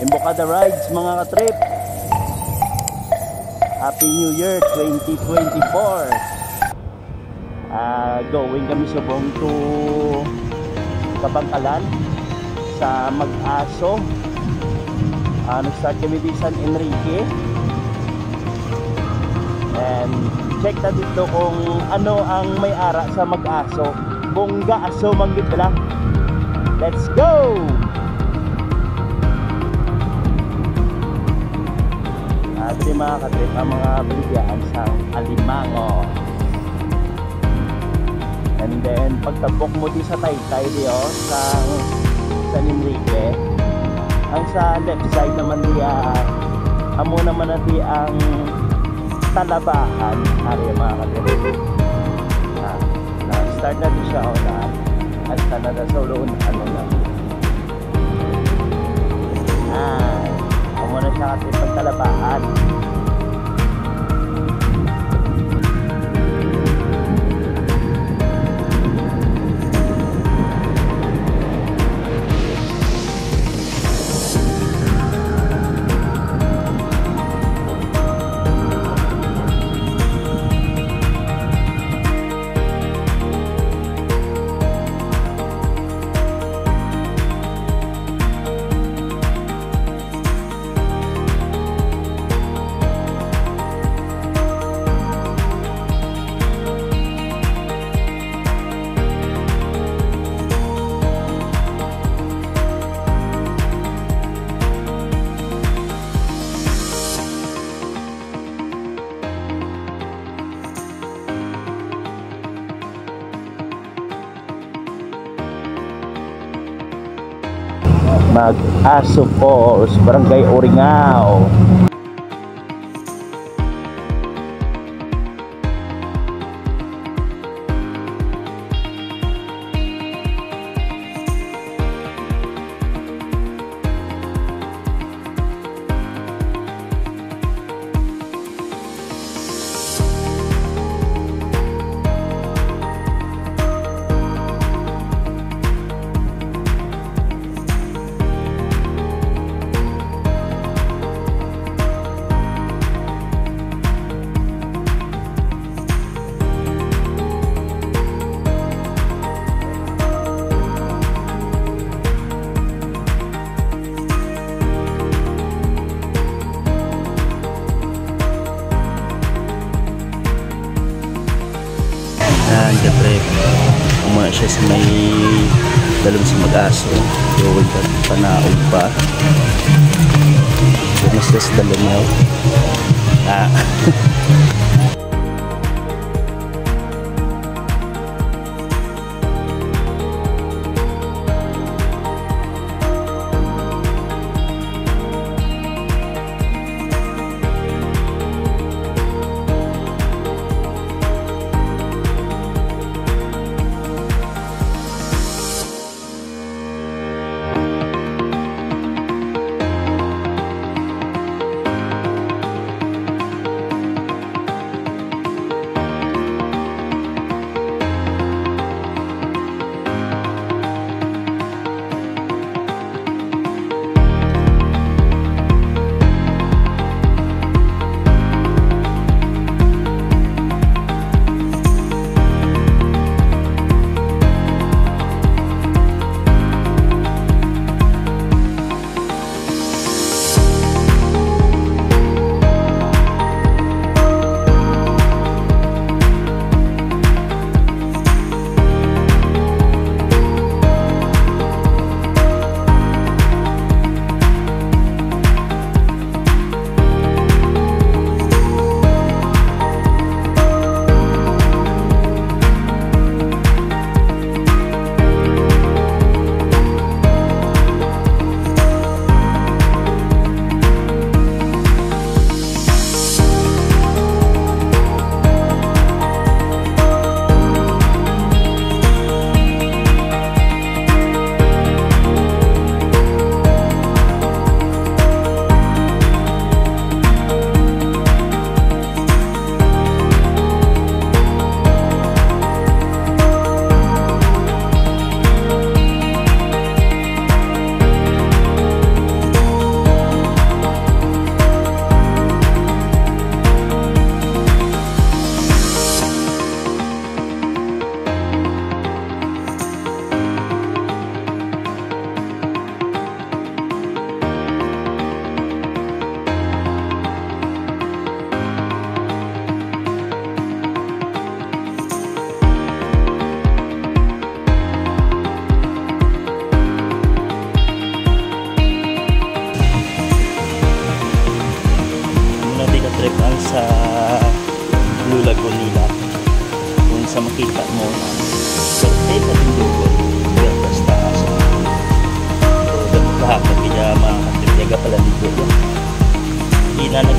Embocada Rides mga katrip. Happy New Year 2024. Going kami subong to Kabangkalan sa Mag-aso. Nag-start kami di San Enrique. And check na dito kung ano ang may ara sa Mag-aso. Bongga aso manggit lang. Let's go! Ito mga katrip ang mga baligyan sa Alimango. And then pagtabok mo di sa Taytay diyo sa San Enrique, ang sa left side naman diya amo naman natin ang Talabahan. Ari mga katrip, start na di siya at Canada solo ano na amo na siya katrip ang Talabahan. Mag-aso Falls, Barangay Oringao. Katrip, umuna siya sa may dalawang sa Mag-aso. Gawin ka panaog pa. Mas sa dalawang yaw.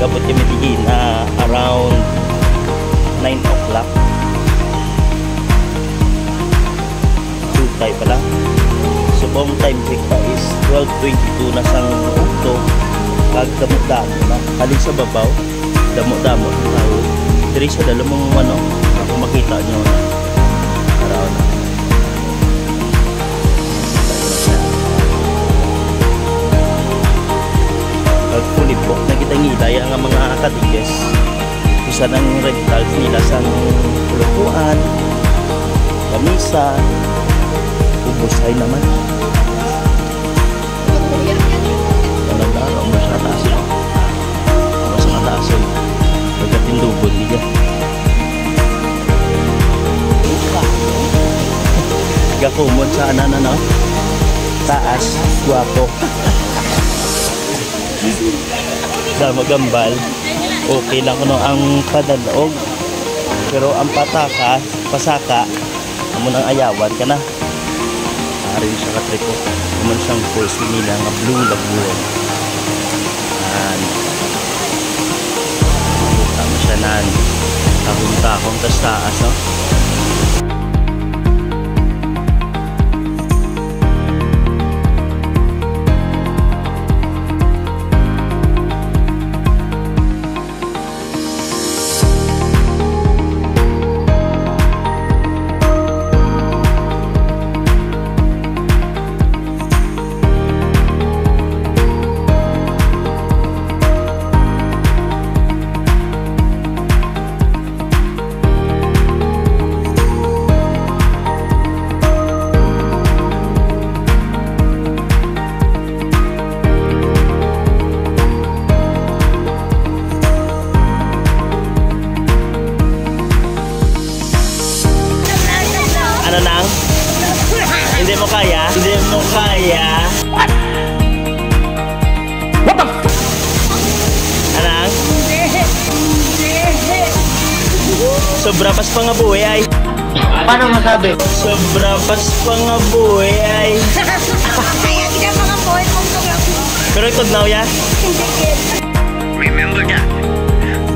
Nagabot kami digin na around 9 o'clock. Tayo pala. So buong time check pa is 12:22 na sang ukto. Pagdamo-damo na. Halin sa babaw, damo-damo ang tao. Diri sa dalawang ano, kung makita nyo na. Araw na. Pag fully book na kita ngilay ang mga katiges. Isa ng rentals nila sang lutuan, kamisa, ubusay naman. Talaga, umas na taas yun. Umas na taas yun. Pagdating lubod niya. Gakumon sa anan ano? Taas, guwapo. Sa magambal, okay lang ano ang padalog. Pero ang pasaka, amo nang ayawan ka na. Ari siya katriko. Kuman siyang falls nila nga blue lagoon. Tama siya nan. Tahong-tahong tas taas, no? Ano nang? Hindi mo kaya? Hindi mo kaya? What? What the f***? Anang? Sobra pas pa nga buhay ay. Paano masabi? Sobra pas pa nga buhay ay. Kaya kita mga boy mong Pero ito now ya? Remember that.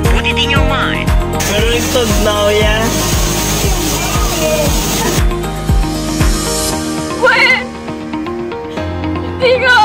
Put it in your mind. Pero ito now ya? Wait! Hindi ko!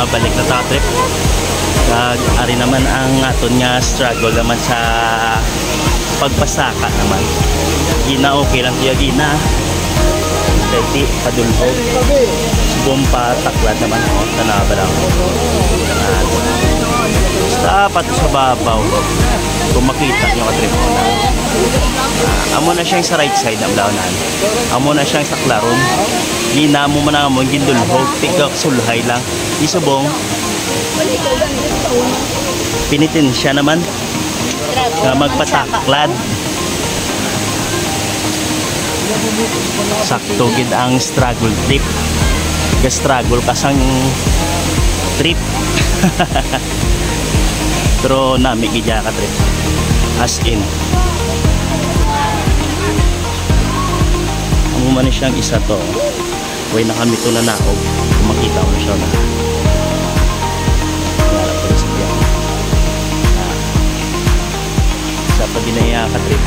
Balik na ta trip. Kag ari naman ang aton nga struggle naman sa pagpasaka naman. Gina okay lang tiya gina. Dati padulhog. Bumpa taklat naman oh, tanaba lang. Dapat sa babaw. Kung makita nyo ka trip na. Amo na siyang sa right side ng launan. Amo na siyang sa klaron. Gina mo man mo gindulhog, tigak sulhay lang. Isubong. Pinitin siya naman na magpataklad. Sakto gid ang struggle trip. Ga-struggle kasang trip. Pero nami gid ka trip. As in. Amo man siyang isa to. Way na kami to na naog. Kung makita mo siya na. Sa pag ginaya ka trip.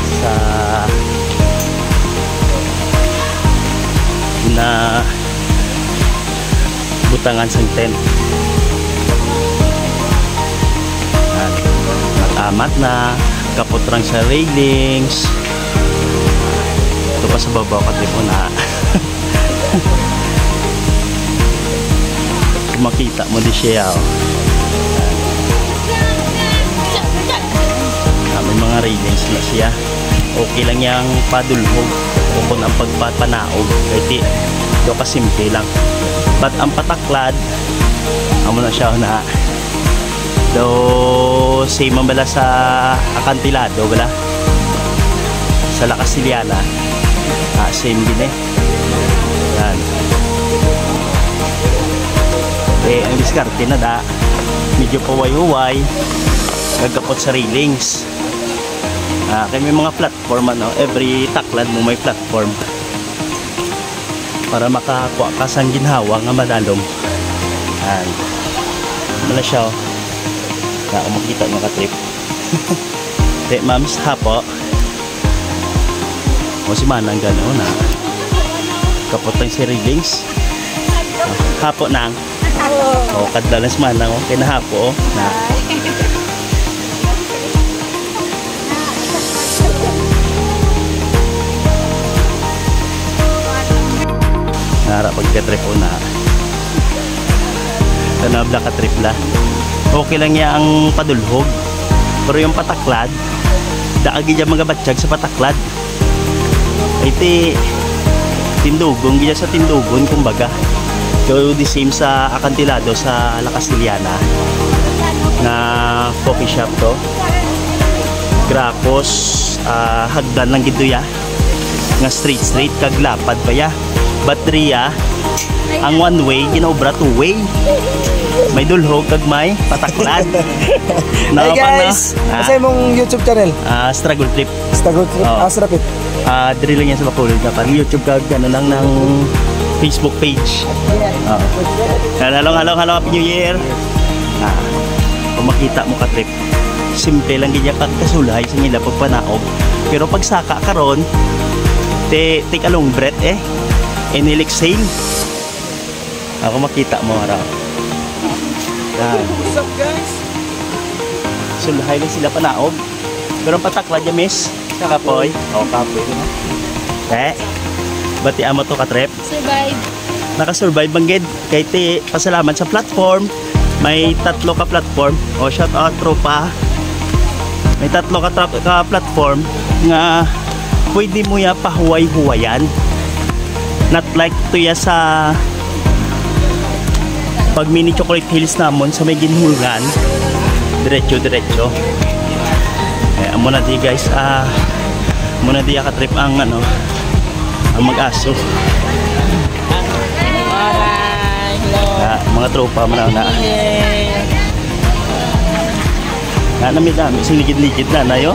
butangan sang tent. At matamat na, kaputrang sa railings. Ito pa sa babaw kasi po na. Kung makita mo di siya. May mga railings na siya. Okay lang yung padulhog o kung ang pagpapanaog. Kasi do kasimple lang. But ang pataklad, amo na siya na do same man bala sa akantilado bala sa La Casiliana, same din yan. Ang diskarte na da medyo paway-huway gagapot sa railings. Kaya may mga platform every taklad mo may platform para makakuha ka sang ginhawa nga madalom. Yan. Mala siya makita nyo ka-trip. Ma'ams, hapo. O si Manang gano'n na. Kapot lang si railings. Hapo nang. O kadala si Manang. Kaya na hapo. Na. Nara pagka-trip o na. Tanabla ka-trip la. Okay lang niya ang padulhog. Pero yung pataklad, daagi dyan mga batsyag sa pataklad. Iti tindugon, gila sa tindugon kumbaga. So the same sa akantilado sa La Casiliana na coffee shop to. Grapos, hagdan lang gito ya. Nga straight kaglapad pa ya. Baterya, ang one way, ginobra two way. May dulhog kag may pataklad. Hey guys, kasi mong YouTube channel? Struggle Trip. Struggle Trip? Struggle Trip. Diri lang yan sa Bacolod na parang YouTube kag ano lang ng Facebook page. Hello, Happy New Year. Kung makita mo ka-trip, simple lang ganyan pagkasulay sa nila pagpanaog. Pero pag saka karon, take a long breath inhale exhale. Ako makita mo araw. What's up guys? Sulhay lang sila panaog. Pero pataklad niya miss. Kapoy. Kapoy. Bati amo to ka-trip. Survive. Naka-survive banggid. Kay ti pasalamat sa platform. May 3 ka platform. Shout out tropa. May 3 ka platform nga pwede mo ya pahuway-huwayan. Not like to ya sa pag mini chocolate hills namon sa may ginhulgan diretso amo na di guys muna di ka-trip ang ang mag-aso. Mga tropa mo na namidami sing ligid-ligid na yo